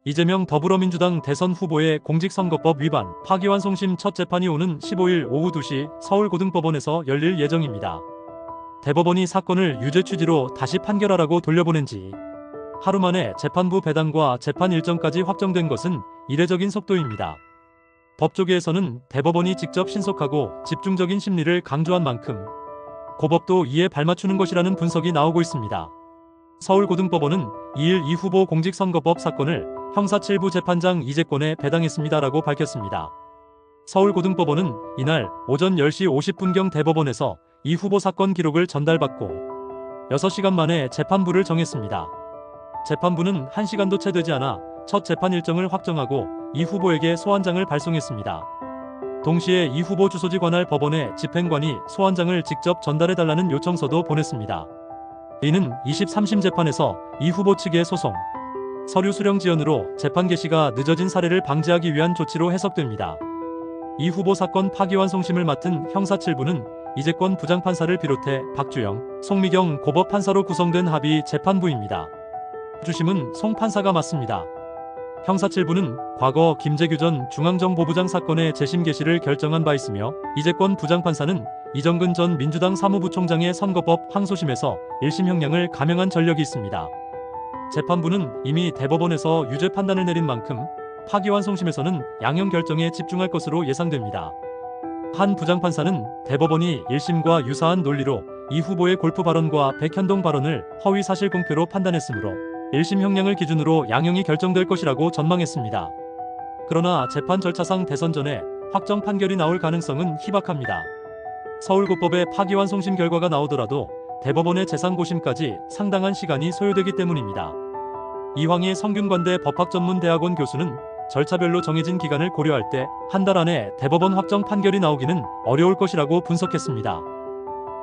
이재명 더불어민주당 대선 후보의 공직선거법 위반 파기환송심 첫 재판이 오는 15일 오후 2시 서울고등법원에서 열릴 예정입니다. 대법원이 사건을 유죄 취지로 다시 판결하라고 돌려보낸 지 하루 만에 재판부 배당과 재판 일정까지 확정된 것은 이례적인 속도입니다. 법조계에서는 대법원이 직접 신속하고 집중적인 심리를 강조한 만큼 고법도 이에 발맞추는 것이라는 분석이 나오고 있습니다. 서울고등법원은 2일 이 후보 공직선거법 사건을 형사 7부 재판장 이재권에 배당했습니다라고 밝혔습니다. 서울고등법원은 이날 오전 10시 50분경 대법원에서 이 후보 사건 기록을 전달받고 6시간 만에 재판부를 정했습니다. 재판부는 1시간도 채 되지 않아 첫 재판 일정을 확정하고 이 후보에게 소환장을 발송했습니다. 동시에 이 후보 주소지 관할 법원의 집행관이 소환장을 직접 전달해달라는 요청서도 보냈습니다. 이는 23심 재판에서 이 후보 측의 소송, 서류 수령 지연으로 재판 개시가 늦어진 사례를 방지하기 위한 조치로 해석됩니다. 이 후보 사건 파기환송심을 맡은 형사 7부는 이재권 부장판사를 비롯해 박주영, 송미경 고법 판사로 구성된 합의 재판부입니다. 주심은 송 판사가 맡습니다. 형사 7부는 과거 김재규 전 중앙정보부장 사건의 재심 개시를 결정한 바 있으며 이재권 부장판사는 이정근 전 민주당 사무부총장의 선거법 항소심에서 1심 형량을 감형한 전력이 있습니다. 재판부는 이미 대법원에서 유죄 판단을 내린 만큼 파기환송심에서는 양형 결정에 집중할 것으로 예상됩니다. 한 부장판사는 대법원이 1심과 유사한 논리로 이 후보의 골프 발언과 백현동 발언을 허위 사실 공표로 판단했으므로 1심 형량을 기준으로 양형이 결정될 것이라고 전망했습니다. 그러나 재판 절차상 대선 전에 확정 판결이 나올 가능성은 희박합니다. 서울고법의 파기환송심 결과가 나오더라도 대법원의 재상고심까지 상당한 시간이 소요되기 때문입니다. 이황희 성균관대 법학전문대학원 교수는 절차별로 정해진 기간을 고려할 때 한 달 안에 대법원 확정 판결이 나오기는 어려울 것이라고 분석했습니다.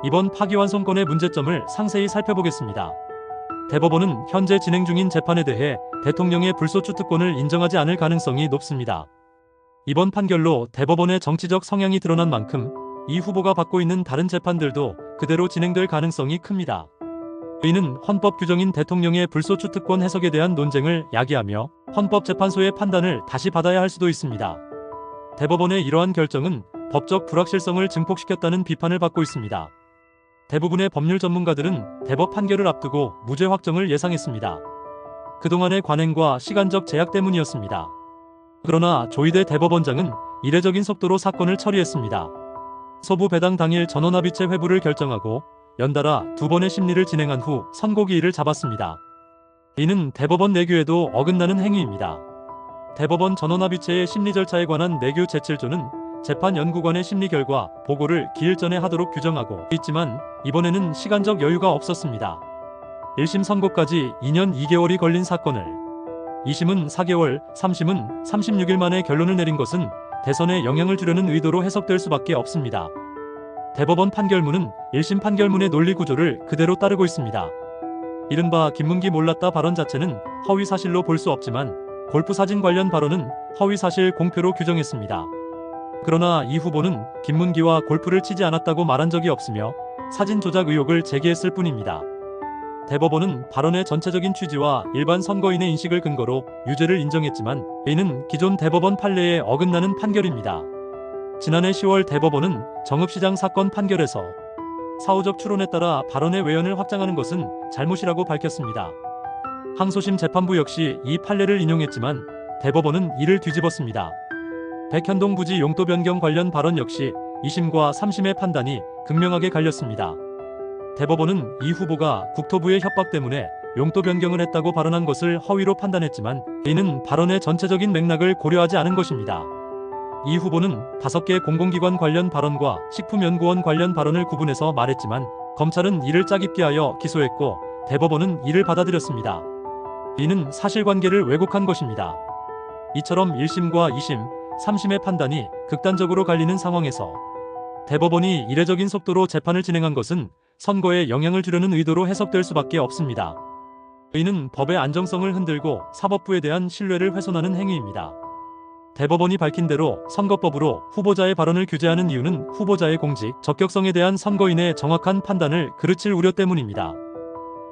이번 파기환송건의 문제점을 상세히 살펴보겠습니다. 대법원은 현재 진행 중인 재판에 대해 대통령의 불소추 특권을 인정하지 않을 가능성이 높습니다. 이번 판결로 대법원의 정치적 성향이 드러난 만큼 이 후보가 받고 있는 다른 재판들도 그대로 진행될 가능성이 큽니다. 이는 헌법 규정인 대통령의 불소추 특권 해석에 대한 논쟁을 야기하며 헌법재판소의 판단을 다시 받아야 할 수도 있습니다. 대법원의 이러한 결정은 법적 불확실성을 증폭시켰다는 비판을 받고 있습니다. 대부분의 법률 전문가들은 대법 판결을 앞두고 무죄 확정을 예상했습니다. 그동안의 관행과 시간적 제약 때문이었습니다. 그러나 조희대 대법원장은 이례적인 속도로 사건을 처리했습니다. 소부 배당 당일 전원합의체 회부를 결정하고 연달아 2번의 심리를 진행한 후 선고기일을 잡았습니다. 이는 대법원 내규에도 어긋나는 행위입니다. 대법원 전원합의체의 심리 절차에 관한 내규 제7조는 재판연구관의 심리 결과 보고를 기일 전에 하도록 규정하고 있지만 이번에는 시간적 여유가 없었습니다. 1심 선고까지 2년 2개월이 걸린 사건을 2심은 4개월, 3심은 36일 만에 결론을 내린 것은 대선에 영향을 주려는 의도로 해석될 수밖에 없습니다. 대법원 판결문은 1심 판결문의 논리 구조를 그대로 따르고 있습니다. 이른바 김문기 몰랐다 발언 자체는 허위 사실로 볼 수 없지만 골프 사진 관련 발언은 허위 사실 공표로 규정했습니다. 그러나 이 후보는 김문기와 골프를 치지 않았다고 말한 적이 없으며 사진 조작 의혹을 제기했을 뿐입니다. 대법원은 발언의 전체적인 취지와 일반 선거인의 인식을 근거로 유죄를 인정했지만 이는 기존 대법원 판례에 어긋나는 판결입니다. 지난해 10월 대법원은 정읍시장 사건 판결에서 사후적 추론에 따라 발언의 외연을 확장하는 것은 잘못이라고 밝혔습니다. 항소심 재판부 역시 이 판례를 인용했지만 대법원은 이를 뒤집었습니다. 백현동 부지 용도 변경 관련 발언 역시 2심과 3심의 판단이 극명하게 갈렸습니다. 대법원은 이 후보가 국토부의 협박 때문에 용도 변경을 했다고 발언한 것을 허위로 판단했지만 이는 발언의 전체적인 맥락을 고려하지 않은 것입니다. 이 후보는 5개 공공기관 관련 발언과 식품연구원 관련 발언을 구분해서 말했지만 검찰은 이를 짜깁기 하여 기소했고 대법원은 이를 받아들였습니다. 이는 사실관계를 왜곡한 것입니다. 이처럼 1심과 2심, 3심의 판단이 극단적으로 갈리는 상황에서 대법원이 이례적인 속도로 재판을 진행한 것은 선거에 영향을 주려는 의도로 해석될 수밖에 없습니다. 이는 법의 안정성을 흔들고 사법부에 대한 신뢰를 훼손하는 행위입니다. 대법원이 밝힌 대로 선거법으로 후보자의 발언을 규제하는 이유는 후보자의 공직, 적격성에 대한 선거인의 정확한 판단을 그르칠 우려 때문입니다.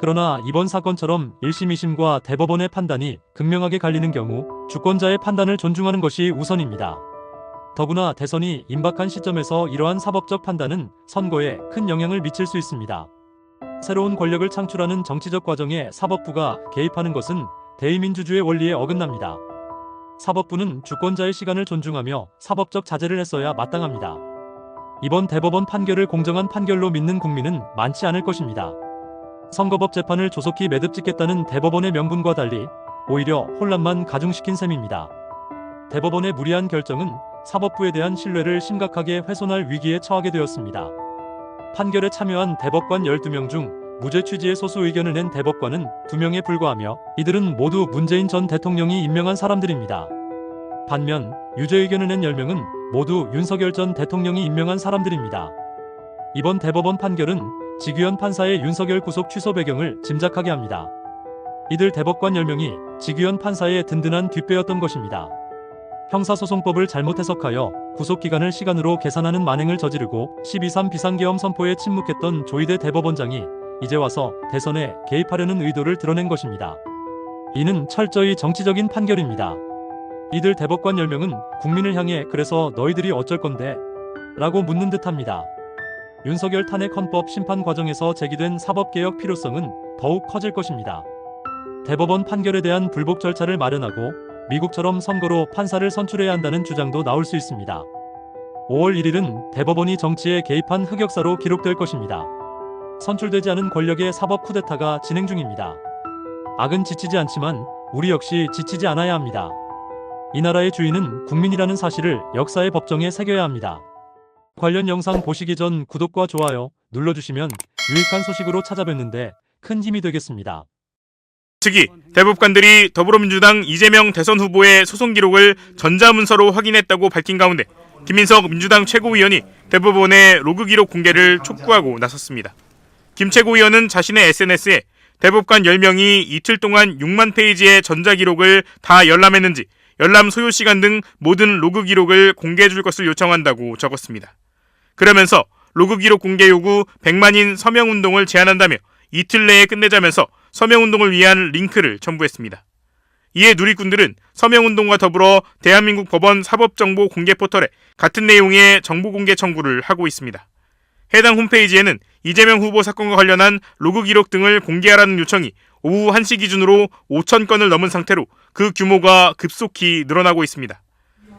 그러나 이번 사건처럼 1심, 2심과 대법원의 판단이 극명하게 갈리는 경우 주권자의 판단을 존중하는 것이 우선입니다. 더구나 대선이 임박한 시점에서 이러한 사법적 판단은 선거에 큰 영향을 미칠 수 있습니다. 새로운 권력을 창출하는 정치적 과정에 사법부가 개입하는 것은 대의민주주의 원리에 어긋납니다. 사법부는 주권자의 시간을 존중하며 사법적 자제를 했어야 마땅합니다. 이번 대법원 판결을 공정한 판결로 믿는 국민은 많지 않을 것입니다. 선거법 재판을 조속히 매듭짓겠다는 대법원의 명분과 달리 오히려 혼란만 가중시킨 셈입니다. 대법원의 무리한 결정은 사법부에 대한 신뢰를 심각하게 훼손할 위기에 처하게 되었습니다. 판결에 참여한 대법관 12명 중 무죄 취지의 소수 의견을 낸 대법관은 2명에 불과하며 이들은 모두 문재인 전 대통령이 임명한 사람들입니다. 반면 유죄 의견을 낸 10명은 모두 윤석열 전 대통령이 임명한 사람들입니다. 이번 대법원 판결은 지규현 판사의 윤석열 구속 취소 배경을 짐작하게 합니다. 이들 대법관 10명이 지규현 판사의 든든한 뒷배였던 것입니다. 형사소송법을 잘못 해석하여 구속기간을 시간으로 계산하는 만행을 저지르고 12.3 비상계엄 선포에 침묵했던 조희대 대법원장이 이제 와서 대선에 개입하려는 의도를 드러낸 것입니다. 이는 철저히 정치적인 판결입니다. 이들 대법관 10명은 국민을 향해 그래서 너희들이 어쩔 건데? 라고 묻는 듯합니다. 윤석열 탄핵 헌법 심판 과정에서 제기된 사법개혁 필요성은 더욱 커질 것입니다. 대법원 판결에 대한 불복 절차를 마련하고 미국처럼 선거로 판사를 선출해야 한다는 주장도 나올 수 있습니다. 5월 1일은 대법원이 정치에 개입한 흑역사로 기록될 것입니다. 선출되지 않은 권력의 사법 쿠데타가 진행 중입니다. 악은 지치지 않지만 우리 역시 지치지 않아야 합니다. 이 나라의 주인은 국민이라는 사실을 역사의 법정에 새겨야 합니다. 관련 영상 보시기 전 구독과 좋아요 눌러주시면 유익한 소식으로 찾아뵙는데 큰 힘이 되겠습니다. 특히 대법관들이 더불어민주당 이재명 대선 후보의 소송 기록을 전자문서로 확인했다고 밝힌 가운데 김민석 민주당 최고위원이 대법원의 로그 기록 공개를 촉구하고 나섰습니다. 김 최고위원은 자신의 SNS에 대법관 10명이 이틀 동안 6만 페이지의 전자기록을 다 열람했는지 열람 소요 시간 등 모든 로그 기록을 공개해 줄 것을 요청한다고 적었습니다. 그러면서 로그 기록 공개 요구 100만인 서명운동을 제안한다며 이틀 내에 끝내자면서 서명운동을 위한 링크를 첨부했습니다. 이에 누리꾼들은 서명운동과 더불어 대한민국 법원 사법정보 공개 포털에 같은 내용의 정보 공개 청구를 하고 있습니다. 해당 홈페이지에는 이재명 후보 사건과 관련한 로그 기록 등을 공개하라는 요청이 오후 1시 기준으로 5천 건을 넘은 상태로 그 규모가 급속히 늘어나고 있습니다.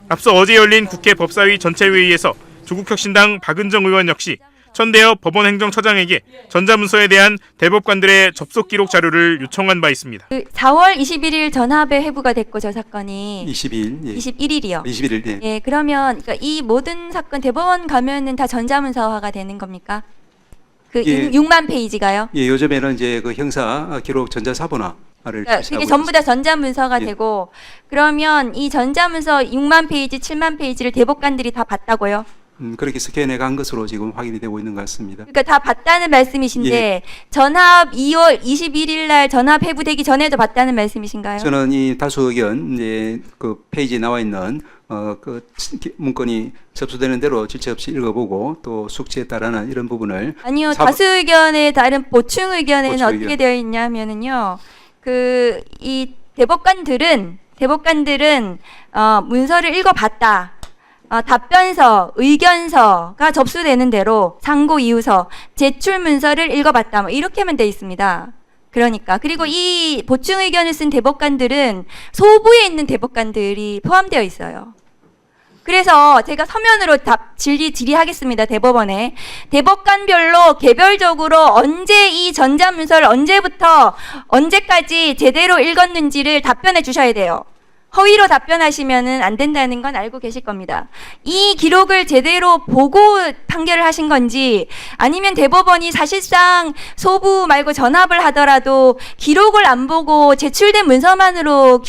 앞서 어제 열린 국회 법사위 전체회의에서 조국혁신당 박은정 의원 역시 천대엽 법원행정처장에게 전자문서에 대한 대법관들의 접속 기록 자료를 요청한 바 있습니다. 4월 21일 전합에 회부가 됐고 저 사건이 22일, 예. 21일이요. 21일, 예. 예, 그러면 그러니까 이 모든 사건 대법원 가면은 다 전자문서화가 되는 겁니까? 그 예. 6만 페이지가요? 예, 요즘에는 이제 그 형사 기록 전자사본화를 그러니까 실시하고 이게 전부 다 있습니다. 전자문서가 예. 되고 그러면 이 전자문서 6만 페이지, 7만 페이지를 대법관들이 다 봤다고요? 그렇게 스캔해 간 것으로 지금 확인이 되고 있는 것 같습니다. 그러니까 다 봤다는 말씀이신데 예. 전합 2월 21일 날 전합 회부되기 전에도 봤다는 말씀이신가요? 저는 이 다수 의견 이제 그 페이지에 나와 있는 그 문건이 접수되는 대로 질체 없이 읽어보고 또 숙지에 따르는 이런 부분을 아니요. 다수 의견에 다른 보충 의견에는 보충 어떻게 의견. 되어 있냐면은요. 그 이 대법관들은 문서를 읽어봤다. 답변서, 의견서가 접수되는 대로 상고 이유서, 제출 문서를 읽어봤다. 뭐 이렇게만 돼 있습니다. 그러니까 그리고 이 보충 의견을 쓴 대법관들은 소부에 있는 대법관들이 포함되어 있어요. 그래서 제가 서면으로 질의하겠습니다. 대법원에. 대법관별로 개별적으로 언제 이 전자문서를 언제부터 언제까지 제대로 읽었는지를 답변해 주셔야 돼요. 허위로 답변하시면은 안 된다는 건 알고 계실 겁니다. 이 기록을 제대로 보고 판결을 하신 건지 아니면 대법원이 사실상 소부 말고 전합을 하더라도 기록을 안 보고 제출된 문서만으로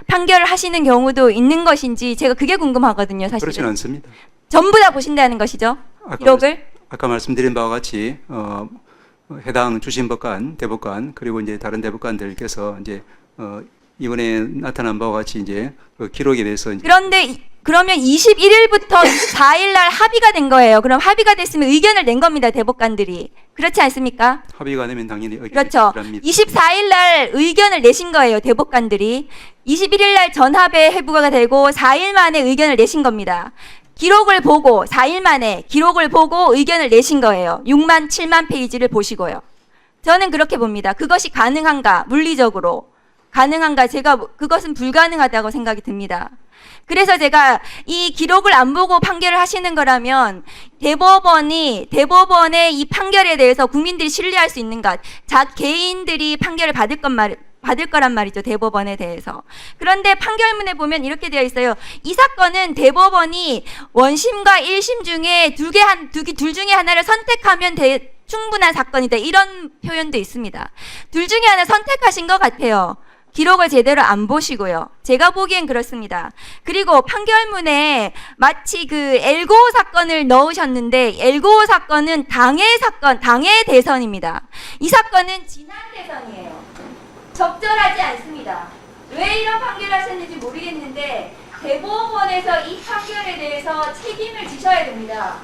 판결을 하시는 경우도 있는 것인지 제가 그게 궁금하거든요. 사실은. 그렇지는 않습니다. 전부 다 보신다는 것이죠. 기록을. 아까 말씀드린 바와 같이 해당 주심법관, 대법관 그리고 이제 다른 대법관들께서 이제 이번에 나타난 바와 같이 이제 그 기록에 대해서 이제 그런데 그러면 21일부터 24일 날 합의가 된 거예요. 그럼 합의가 됐으면 의견을 낸 겁니다. 대법관들이. 그렇지 않습니까? 합의가 되면 당연히 그렇죠. 필요합니다. 24일 날 의견을 내신 거예요. 대법관들이. 21일 날 전합에 회부가 되고 4일 만에 의견을 내신 겁니다. 기록을 보고 4일 만에 기록을 보고 의견을 내신 거예요. 6만 7만 페이지를 보시고요. 저는 그렇게 봅니다. 그것이 가능한가? 물리적으로 가능한가? 제가 그것은 불가능하다고 생각이 듭니다. 그래서 제가 이 기록을 안 보고 판결을 하시는 거라면 대법원의 이 판결에 대해서 국민들이 신뢰할 수 있는 것, 개인들이 판결을 받을 거란 말이죠. 대법원에 대해서. 그런데 판결문에 보면 이렇게 되어 있어요. 이 사건은 대법원이 원심과 1심 중에 둘 중에 하나를 선택하면 충분한 사건이다. 이런 표현도 있습니다. 둘 중에 하나 선택하신 것 같아요. 기록을 제대로 안 보시고요. 제가 보기엔 그렇습니다. 그리고 판결문에 마치 그 엘고 사건을 넣으셨는데 엘고 사건은 당해 대선입니다. 이 사건은 지난 대선이에요. 적절하지 않습니다. 왜 이런 판결을 하셨는지 모르겠는데 대법원에서 이 판결에 대해서 책임을 지셔야 됩니다.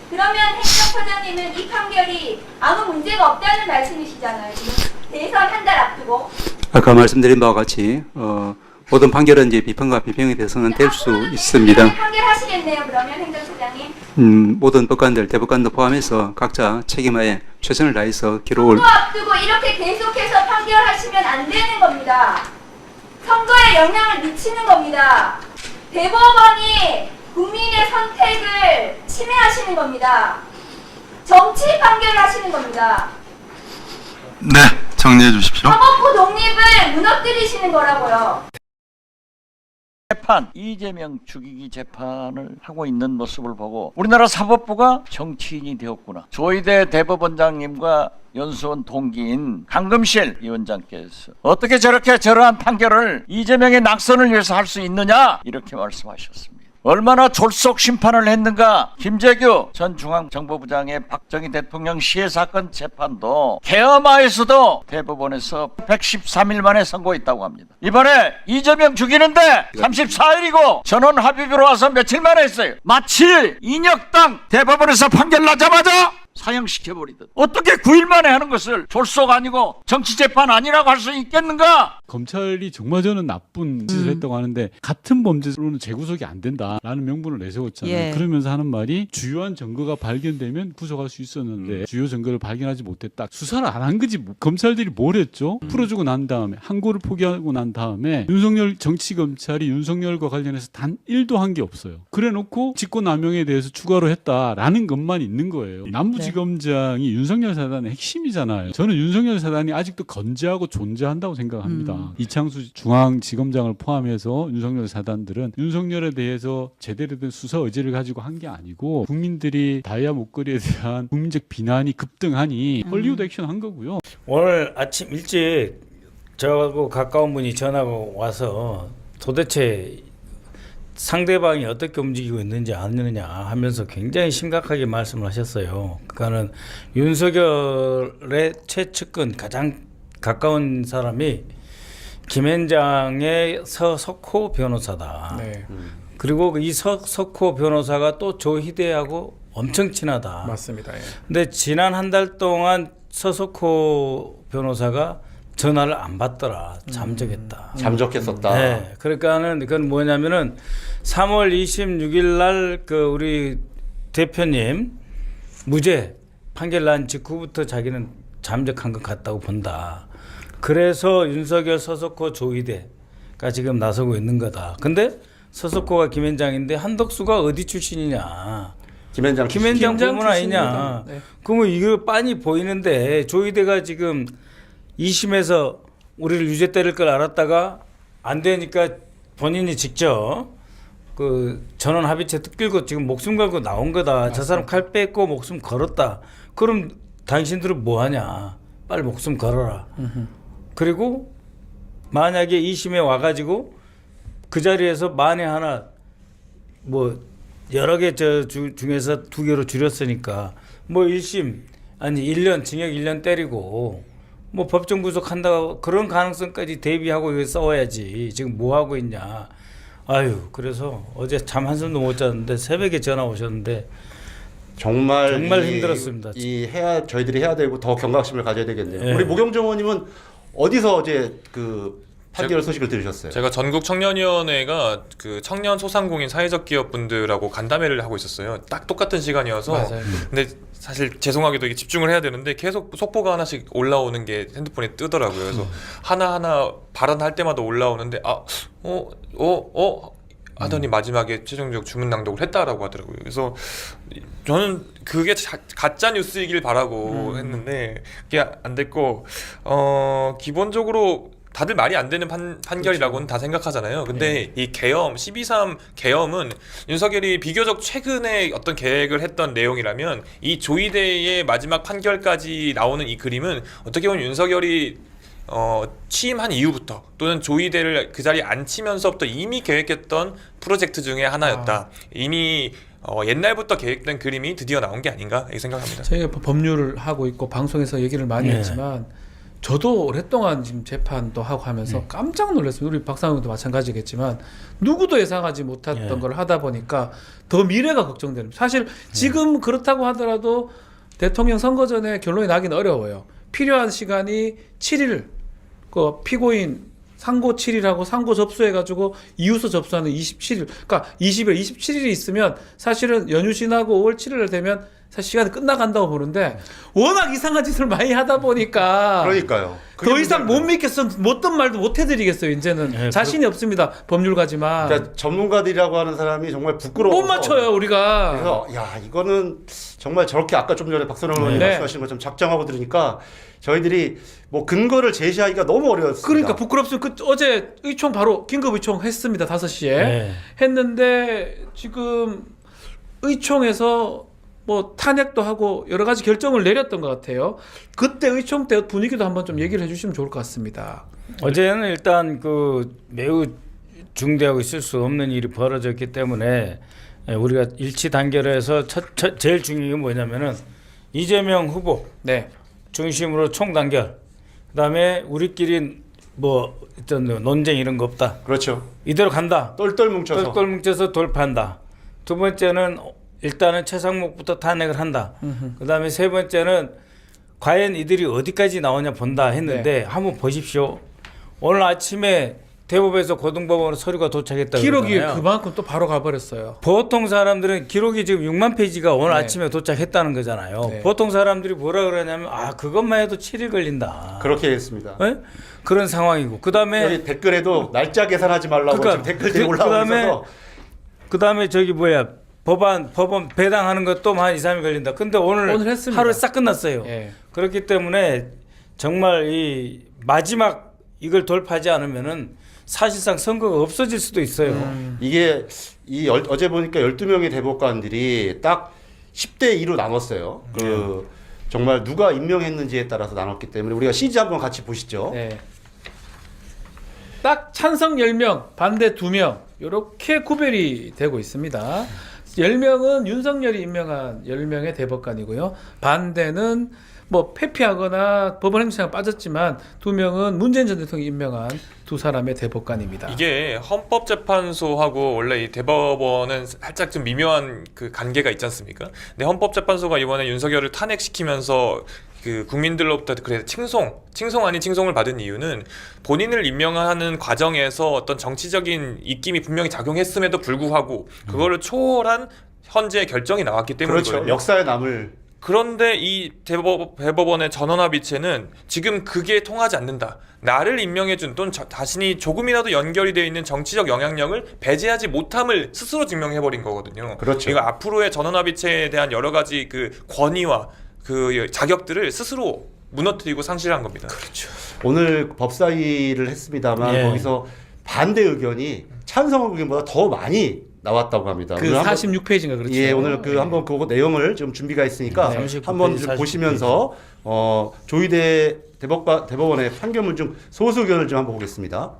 그러면 행정처장님은 이 판결이 아무 문제가 없다는 말씀이시잖아요. 지금 대선 한 달 앞두고. 아까 말씀드린 바와 같이 모든 판결은 이제 비판과 비평의 대상은 될 수 있습니다. 판결하시겠네요. 그러면 행정처장님. 모든 법관들, 대법관도 포함해서 각자 책임하에 최선을 다해서 기록을 선거 앞두고 이렇게 계속해서 판결하시면 안 되는 겁니다. 선거에 영향을 미치는 겁니다. 대법원이 국민의 선택을 침해하시는 겁니다. 정치 판결을 하시는 겁니다. 네, 정리해 주십시오. 사법부 독립을 무너뜨리시는 거라고요. 재판, 이재명 죽이기 재판을 하고 있는 모습을 보고 우리나라 사법부가 정치인이 되었구나. 조희대 대법원장님과 연수원 동기인 강금실 위원장께서 어떻게 저러한 판결을 이재명의 낙선을 위해서 할 수 있느냐 이렇게 말씀하셨습니다. 얼마나 졸속 심판을 했는가. 김재규 전 중앙정보부장의 박정희 대통령 시해 사건 재판도 계엄하에서도 대법원에서 113일 만에 선고했다고 합니다. 이번에 이재명 죽이는데 34일이고 전원 합의비로 와서 며칠 만에 했어요. 마치 인혁당 대법원에서 판결 나자마자 사형시켜버리듯. 어떻게 9일 만에 하는 것을 졸속 아니고 정치재판 아니라고 할 수 있겠는가? 검찰이 정말 저는 나쁜 짓을 했다고 하는데 같은 범죄로는 재구속이 안 된다라는 명분을 내세웠잖아요. 예. 그러면서 하는 말이 주요한 증거가 발견되면 구속할 수 있었는데 주요 증거를 발견하지 못했다. 수사를 안 한 거지. 검찰들이 뭘 했죠? 풀어주고 난 다음에 항고를 포기하고 난 다음에 윤석열 정치검찰이 윤석열과 관련해서 단 1도 한 게 없어요. 그래놓고 직권남용에 대해서 추가로 했다라는 것만 있는 거예요. 남부지검장이 윤석열 사단의 핵심이잖아요. 저는 윤석열 사단이 아직도 건재하고 존재한다고 생각합니다. 이창수 중앙지검장을 포함해서 윤석열 사단들은 윤석열에 대해서 제대로 된 수사 의지를 가지고 한 게 아니고 국민들이 다이아 목걸이에 대한 국민적 비난이 급등하니 헐리우드 액션 한 거고요. 오늘 아침 일찍 저하고 가까운 분이 전화가 와서 도대체 상대방이 어떻게 움직이고 있는지 아느냐 하면서 굉장히 심각하게 말씀을 하셨어요. 그러니까는 윤석열의 최측근 가장 가까운 사람이 김현장의 서석호 변호사다. 네. 그리고 이 서석호 변호사가 또 조희대하고 엄청 친하다. 맞습니다. 예. 근데 지난 한 달 동안 서석호 변호사가 전화를 안 받더라. 잠적했다. 잠적했었다. 네. 그러니까는 그건 뭐냐면은 3월 26일 날 그 우리 대표님 무죄 판결 난 직후부터 자기는 잠적한 것 같다고 본다. 그래서 윤석열, 서석호, 조희대가 지금 나서고 있는 거다. 근데 서석호가 김현장인데 한덕수가 어디 출신이냐? 김현장 부문 아니냐? 네. 그러면 이거 빤히 보이는데 조희대가 지금 2심에서 우리를 유죄 때릴 걸 알았다가 안 되니까 본인이 직접 그 전원 합의체 끌고 지금 목숨 걸고 나온 거다. 맞습니다. 저 사람 칼 뺏고 목숨 걸었다. 그럼 당신들은 뭐 하냐? 빨리 목숨 걸어라. 그리고 만약에 2심에 와가지고 그 자리에서 만에 하나 뭐 여러 개 중에서 2개로 줄였으니까 뭐 1심 아니 1년 징역 1년 때리고 뭐 법정 구속한다고 그런 가능성까지 대비하고 이거 싸워야지. 지금 뭐 하고 있냐. 아유, 그래서 어제 잠 한숨도 못 잤는데 새벽에 전화 오셨는데 정말 힘들었습니다. 저희들이 해야 되고 더 경각심을 가져야 되겠네요. 예. 우리 모경정 의원님은 어디서 어제 그 판결 소식을 들으셨어요? 제가 전국 청년위원회가 그 청년 소상공인 사회적 기업분들하고 간담회를 하고 있었어요. 딱 똑같은 시간이어서. 맞아요. 근데 사실 죄송하게도 이게 집중을 해야 되는데 계속 속보가 하나씩 올라오는 게 핸드폰에 뜨더라고요. 그래서 하나하나 발언할 때마다 올라오는데 하더니 마지막에 최종적 주문 낭독을 했다라고 하더라고요. 그래서 저는 그게 가짜 뉴스이길 바라고 했는데 그게 안 됐고 기본적으로 다들 말이 안 되는 판결이라고는 다 생각하잖아요. 근데 이 계엄 12.3 계엄은 윤석열이 비교적 최근에 어떤 계획을 했던 내용이라면 이 조이대의 마지막 판결까지 나오는 이 그림은 어떻게 보면 윤석열이 취임한 이후부터 또는 조이대를 그 자리에 앉히면서부터 이미 계획했던 프로젝트 중에 하나였다. 이미 옛날부터 계획된 그림이 드디어 나온 게 아닌가 이렇게 생각합니다. 저희가 법률을 하고 있고 방송에서 얘기를 많이 했지만 저도 오랫동안 지금 재판도 하고 하면서 깜짝 놀랐습니다. 우리 박상훈도 마찬가지겠지만 누구도 예상하지 못했던 걸 하다 보니까 더 미래가 걱정되는. 사실 지금 그렇다고 하더라도 대통령 선거 전에 결론이 나긴 어려워요. 필요한 시간이 7일, 그 피고인 상고 7일하고 상고 접수해가지고 이유서 접수하는 27일, 그러니까 20일, 27일이 있으면 사실은 연휴 지나고 5월 7일 되면 사실 시간이 끝나간다고 보는데 워낙 이상한 짓을 많이 하다 보니까 그러니까요. 더 이상 못 믿겠어, 못던 말도 못 해드리겠어요. 이제는 자신이 없습니다. 법률가지만. 그러니까 전문가들이라고 하는 사람이 정말 부끄러워서 못 맞춰요 우리가. 그래서 이거는 정말 저렇게 아까 좀 전에 박선영 의원님 말씀하신 것처럼 작정하고 들으니까 저희들이 뭐 근거를 제시하기가 너무 어려웠습니다. 그러니까 부끄럽습니다. 어제 의총 바로 긴급 의총 했습니다. 5시에 했는데 지금 의총에서 뭐 탄핵도 하고 여러 가지 결정을 내렸던 것 같아요. 그때 의총 때 분위기도 한번 좀 얘기를 해주시면 좋을 것 같습니다. 어제는 일단 그 매우 중대하고 있을 수 없는 일이 벌어졌기 때문에 우리가 일치 단결해서 제일 중요한 게 뭐냐면은 이재명 후보 중심으로 총단결. 그다음에 우리끼리 뭐 어떤 논쟁 이런 거 없다. 그렇죠. 이대로 간다. 똘똘 뭉쳐서 돌파한다. 두 번째는 일단은 최상목부터 탄핵을 한다. 그다음에 세 번째는 과연 이들이 어디까지 나오냐 본다 했는데 한번 보십시오. 오늘 아침에 대법에서 고등법원으로 서류가 도착했다고 기록이 그러잖아요. 그만큼 또 바로 가버렸어요. 보통 사람들은 기록이 지금 6만 페이지가 오늘 아침에 도착했다는 거잖아요. 보통 사람들이 뭐라 그러냐면 그것만 해도 7일 걸린다. 그렇게 했습니다. 네? 그런 상황이고 그다음에 여기 댓글에도 날짜 계산하지 말라고 지금 댓글들이 올라오고 있어서 그다음에 저기 법원 배당하는 것도 한 2, 3일 걸린다. 근데 오늘 했습니다. 하루에 싹 끝났어요. 그렇기 때문에 정말 이 마지막 이걸 돌파하지 않으면은 사실상 선거가 없어질 수도 있어요. 이게 어제 보니까 12명의 대법관들이 딱 10대 2로 나눴어요. 정말 누가 임명했는지에 따라서 나눴기 때문에 우리가 CG 한번 같이 보시죠. 딱 찬성 10명, 반대 2명 이렇게 구별이 되고 있습니다. 10명은 윤석열이 임명한 10명의 대법관이고요. 반대는 뭐 회피하거나 법원 행정처가 빠졌지만 2명은 문재인 전 대통령이 임명한 2사람의 대법관입니다. 이게 헌법재판소하고 원래 이 대법원은 살짝 좀 미묘한 그 관계가 있지 않습니까? 근데 헌법재판소가 이번에 윤석열을 탄핵시키면서 그 국민들로부터 그래 칭송 아닌 칭송을 받은 이유는 본인을 임명하는 과정에서 어떤 정치적인 입김이 분명히 작용했음에도 불구하고 그거를 초월한 현재 결정이 나왔기 때문이거든요. 그렇죠. 역사에 남을. 그런데 이 대법원의 전원합의체는 지금 그게 통하지 않는다. 나를 임명해준 또는 자신이 조금이라도 연결이 되어 있는 정치적 영향력을 배제하지 못함을 스스로 증명해버린 거거든요. 그렇죠. 이거 앞으로의 전원합의체에 대한 여러 가지 그 권위와 그 자격들을 스스로 무너뜨리고 상실한 겁니다. 그렇죠. 오늘 법사위를 했습니다만 거기서 반대 의견이 찬성 의견보다 더 많이 나왔다고 합니다. 그 46페이지인가 그렇죠. 예, 오늘 한번 그거 내용을 좀 준비가 있으니까 한번 좀 보시면서 조희대 대법원의 판결문 중 소수 의견을 좀 한번 보겠습니다.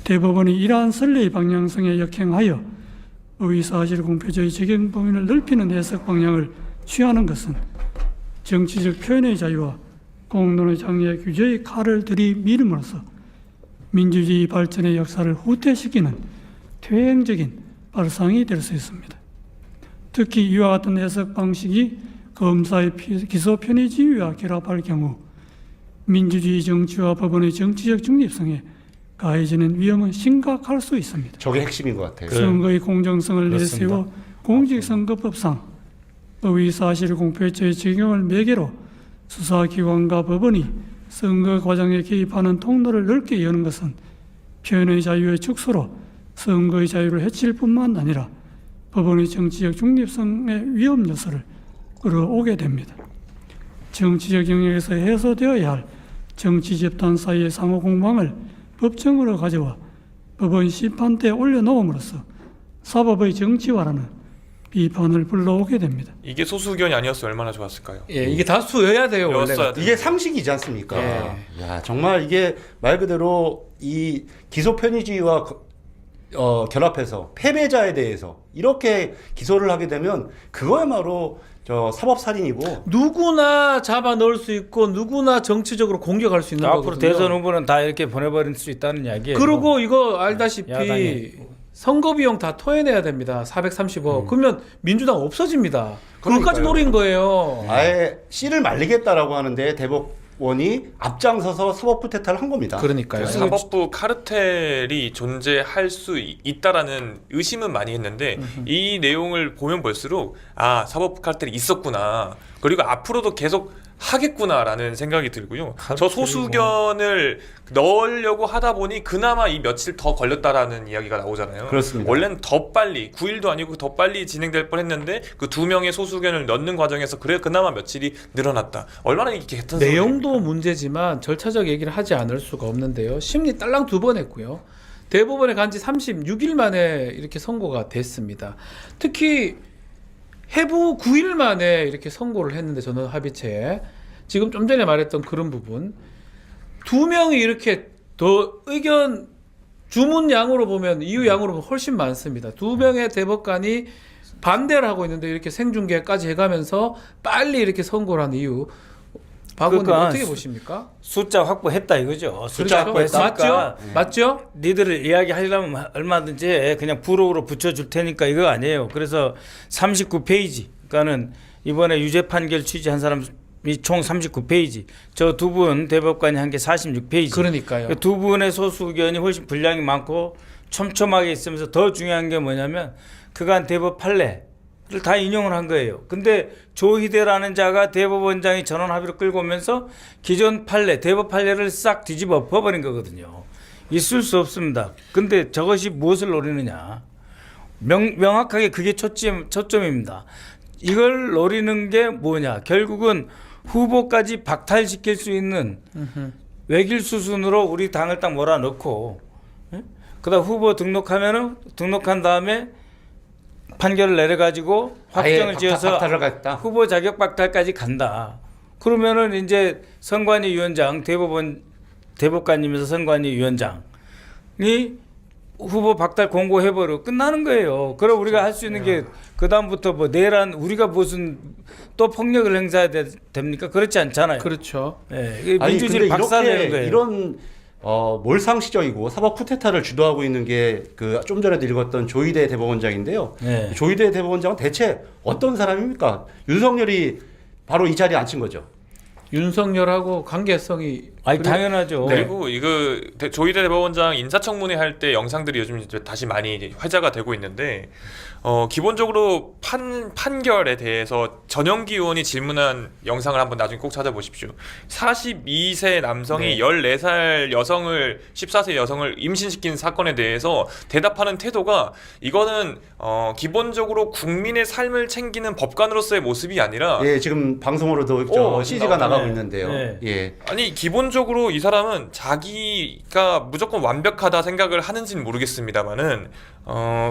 대법원이 이러한 선례의 방향성에 역행하여 의사실 공표제의 적용 범위를 넓히는 해석 방향을 취하는 것은 정치적 표현의 자유와 공론의 장애 규제의 칼을 들이밀음으로써 민주주의 발전의 역사를 후퇴시키는 퇴행적인 발상이 될 수 있습니다. 특히 이와 같은 해석 방식이 검사의 기소 편의 지위와 결합할 경우 민주주의 정치와 법원의 정치적 중립성에 가해지는 위험은 심각할 수 있습니다. 저게 핵심인 것 같아요. 선거의 공정성을 내세워 공직선거법상 의의 사실 공표죄의 적용을 매개로 수사기관과 법원이 선거 과정에 개입하는 통로를 넓게 여는 것은 표현의 자유의 축소로 선거의 자유를 해칠 뿐만 아니라 법원의 정치적 중립성의 위험 요소를 끌어오게 됩니다. 정치적 영역에서 해소되어야 할 정치 집단 사이의 상호 공방을 법정으로 가져와 법원 심판대에 올려놓음으로써 사법의 정치화라는 비판을 불러오게 됩니다. 이게 소수 의견이 아니었으면 얼마나 좋았을까요? 예, 이게 다수여야 돼요. 원래. 이게 상식이지 않습니까? 예. 야, 정말 이게 말 그대로 이 기소 편의주의와 결합해서 패배자에 대해서 이렇게 기소를 하게 되면 그거야말로 저 사법살인이고 누구나 잡아 넣을 수 있고 누구나 정치적으로 공격할 수 있는 앞으로 거거든요. 대선 후보는 다 이렇게 보내버릴 수 있다는 이야기예요. 그리고 이거 알다시피 야당이. 선거 비용 다 토해내야 됩니다. 430억. 그러면 민주당 없어집니다. 그것까지 노린 거예요. 아예 씨를 말리겠다라고 하는데 대법원이 앞장서서 사법부 퇴타를 한 겁니다. 그러니까요. 사법부 카르텔이 존재할 수 있다라는 의심은 많이 했는데 이 내용을 보면 볼수록 아 사법부 카르텔이 있었구나 그리고 앞으로도 계속 하겠구나라는 생각이 들고요. 저 소수 의견을 넣으려고 하다 보니 그나마 이 며칠 더 걸렸다라는 이야기가 나오잖아요. 그렇습니다. 원래는 더 빨리 9일도 아니고 더 빨리 진행될 뻔했는데 그 2명의 소수 의견을 넣는 과정에서 그래 그나마 며칠이 늘어났다. 얼마나 이게 개탄 내용도 문제지만 절차적 얘기를 하지 않을 수가 없는데요. 심리 딸랑 2번 했고요. 대법원에 간 지 36일 만에 이렇게 선고가 됐습니다. 특히 해부 9일 만에 이렇게 선고를 했는데 저는 합의체에 지금 좀 전에 말했던 그런 부분 2명이 이렇게 더 의견 주문 양으로 보면 이유 양으로 보면 훨씬 많습니다. 2명의 대법관이 반대를 하고 있는데 이렇게 생중계까지 해가면서 빨리 이렇게 선고를 한 이유 박 의원님 그러니까 어떻게 보십니까? 숫자 확보했다 이거죠. 숫자 그렇죠. 확보했으니까 맞죠? 니들을 이야기하려면 얼마든지 해. 그냥 부록으로 붙여줄 테니까 이거 아니에요. 그래서 39페이지 그러니까는 이번에 유죄 판결 취지한 사람이 총 39페이지 저 2분 대법관이 한 게 46페이지 그러니까요. 2분의 소수 의견이 훨씬 분량이 많고 촘촘하게 있으면서 더 중요한 게 뭐냐면 그간 대법 판례 를 다 인용을 한 거예요. 근데 조희대라는 자가 대법원장이 전원 합의로 끌고 오면서 기존 판례, 대법 판례를 싹 뒤집어 엎어버린 거거든요. 있을 수 없습니다. 근데 저것이 무엇을 노리느냐. 명확하게 그게 초점입니다. 이걸 노리는 게 뭐냐. 결국은 후보까지 박탈시킬 수 있는 외길 수순으로 우리 당을 딱 몰아넣고 그다음 후보 등록한 다음에 판결을 내려가지고 확정을 지어서 후보 자격 박탈까지 간다. 그러면은 이제 선관위 위원장 대법관님에서 선관위 위원장이 후보 박탈 공고해버려 끝나는 거예요. 그럼 우리가 할 수 있는 게 그 다음부터 뭐 내란 우리가 무슨 또 폭력을 행사해야 됩니까? 그렇지 않잖아요. 그렇죠. 네, 민주주의를 박살내는 거예요. 이런 몰상식적이고 사법 쿠데타를 주도하고 있는 게 그 좀 전에도 읽었던 조희대 대법원장인데요. 네. 조희대 대법원장은 대체 어떤 사람입니까? 윤석열이 바로 이 자리에 앉힌 거죠. 윤석열하고 관계성이 아니 당연하죠. 그리고 이거 조희대 대법원장 인사청문회 할 때 영상들이 요즘 이제 다시 많이 이제 회자가 되고 있는데 기본적으로 판결에 대해서 전영기 의원이 질문한 영상을 한번 나중에 꼭 찾아보십시오. 42세 남성이 14살 여성을 14세 여성을 임신시킨 사건에 대해서 대답하는 태도가 이거는 기본적으로 국민의 삶을 챙기는 법관으로서의 모습이 아니라 예, 지금 방송으로도 CG가 나가고 있는데요. 네. 예. 아니 기본적으로 이 사람은 자기가 무조건 완벽하다 생각을 하는지는 모르겠습니다만은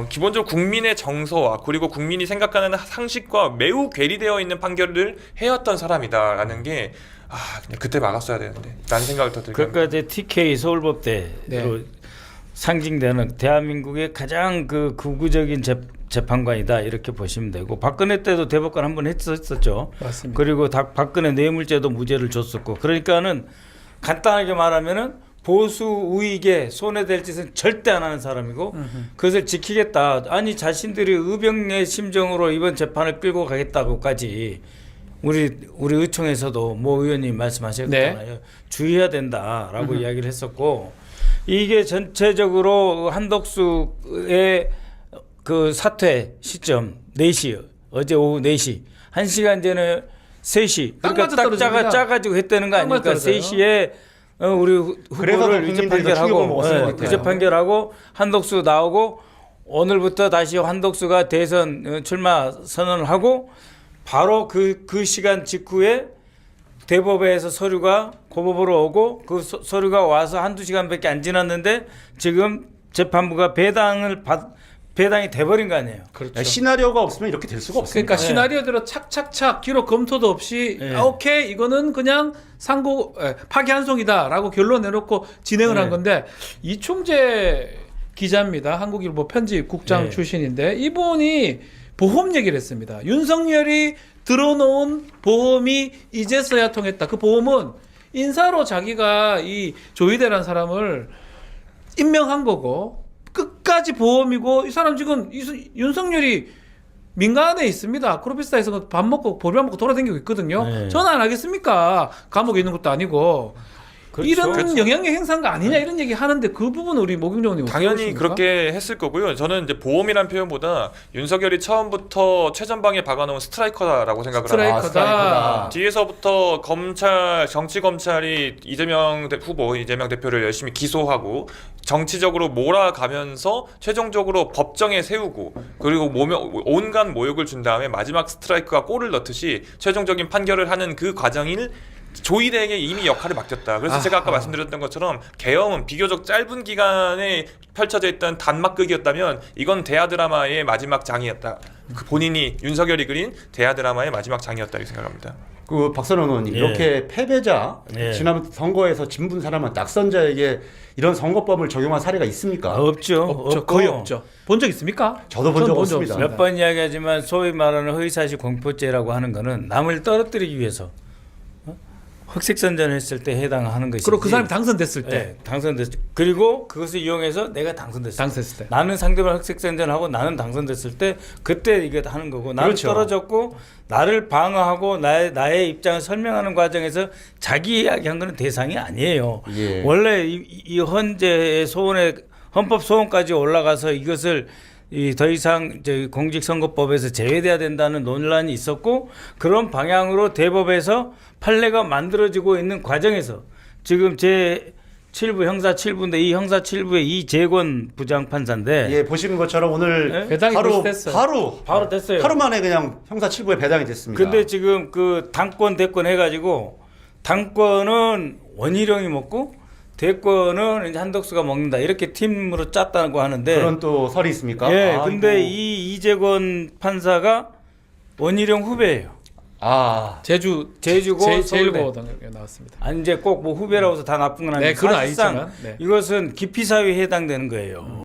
기본적으로 국민의 정서와 그리고 국민이 생각하는 상식과 매우 괴리되어 있는 판결을 해왔던 사람이다라는 게 그냥 그때 막았어야 되는데 라는 생각을 더 들게 그러니까 이제 TK 서울법대로 상징되는 대한민국의 가장 그 극우적인 재판관이다 이렇게 보시면 되고 박근혜 때도 대법관 한 번 했었죠. 맞습니다. 그리고 박근혜 뇌물죄도 무죄를 줬었고 그러니까는 간단하게 말하면은 보수 우익에 손해될 짓은 절대 안 하는 사람이고 그것을 지키겠다. 아니 자신들이 의병의 심정으로 이번 재판을 끌고 가겠다고까지 우리 의총에서도 모 의원님 말씀하셨잖아요. 주의해야 된다라고 이야기를 했었고 이게 전체적으로 한덕수의 그 사퇴 시점 4시 어제 오후 4시 1시간 전에 3시 그러니까 딱 짜가지고 했다는 거 아닙니까? 3시에 우리 후보를 유죄 판결하고 유죄 판결하고 한덕수 나오고 오늘부터 다시 한덕수가 대선 출마 선언을 하고 바로 그 시간 직후에 대법에서 서류가 고법으로 오고 그 서류가 와서 한두 시간밖에 안 지났는데 지금 재판부가 배당이 돼버린 거 아니에요. 그렇죠. 시나리오가 없으면 이렇게 될 수가 없습니다. 그러니까 시나리오대로 착착착 기록 검토도 없이 오케이 이거는 그냥 파기환송이다라고 결론 내놓고 진행을 한 건데 이충재 기자입니다. 한국일보 편집국장 출신인데 이분이 보험 얘기를 했습니다. 윤석열이 들어놓은 보험이 이제서야 통했다. 그 보험은 인사로 자기가 이 조이대라는 사람을 임명한 거고 끝까지 보험이고 이 사람 지금 윤석열이 민간에 있습니다. 크로비스타에서 밥 먹고 보리밥 먹고 돌아다니고 있거든요. 전화 안 하겠습니까? 감옥에 있는 것도 아니고. 그렇죠. 이런 영향력 행사인 거 아니냐 이런 얘기 하는데 그 부분 우리 모경정 의원님 당연히 그렇게 했을 거고요. 저는 이제 보험이란 표현보다 윤석열이 처음부터 최전방에 박아놓은 스트라이커다라고 생각을 합니다. 스트라이커다. 뒤에서부터 검찰, 정치 검찰이 이재명 후보, 이재명 대표를 열심히 기소하고 정치적으로 몰아가면서 최종적으로 법정에 세우고 그리고 온갖 모욕을 준 다음에 마지막 스트라이크가 골을 넣듯이 최종적인 판결을 하는 그 과정을 조이대에게 이미 역할을 맡겼다. 그래서 제가 아까 말씀드렸던 것처럼 계엄은 비교적 짧은 기간에 펼쳐져 있던 단막극이었다면 이건 대하 드라마의 마지막 장이었다. 그 본인이 윤석열이 그린 대하 드라마의 마지막 장이었다 이렇게 생각합니다. 그 박선원 의원님 이렇게 패배자 지난 선거에서 진분 사람은 낙선자에게 이런 선거법을 적용한 사례가 있습니까? 없죠. 거의 없죠. 본 적 있습니까? 저도 본 적 없습니다. 몇 번 이야기하지만 소위 말하는 허위사실 공표죄라고 하는 거는 남을 떨어뜨리기 위해서 흑색선전을 했을 때 해당하는 것이지. 그리고 그 사람이 당선됐을 때. 네, 당선됐을 때. 그리고 그것을 이용해서 내가 당선됐을 때. 때. 나는 상대방 흑색선전하고 나는 당선됐을 때 그때 이게 하는 거고 나는 그렇죠. 떨어졌고 나를 방어하고 나의 입장을 설명하는 과정에서 자기 이야기한 거는 대상이 아니에요. 원래 이 헌재의 소원에 헌법 소원까지 올라가서 이것을 더 이상 공직선거법에서 제외돼야 된다는 논란이 있었고 그런 방향으로 대법에서 판례가 만들어지고 있는 과정에서 지금 제 7부 형사 7부인데 이 형사 7부의 이재권 부장판사인데 보시는 것처럼 오늘 배당이 됐어요. 바로 됐어요. 하루 만에 그냥 형사 7부에 배당이 됐습니다. 근데 지금 그 당권 대권 해가지고 당권은 원희룡이 먹고 대권은 이제 한덕수가 먹는다 이렇게 팀으로 짰다고 하는데 그런 또 설이 있습니까? 근데 이 이재권 판사가 원희룡 후배예요. 제주고 서울대. 제일고등학교 나왔습니다. 아니 이제 꼭 뭐 후배라고 해서 다 나쁜 건 아니고 그건 사실상 아니지만 이것은 기피사유에 해당되는 거예요.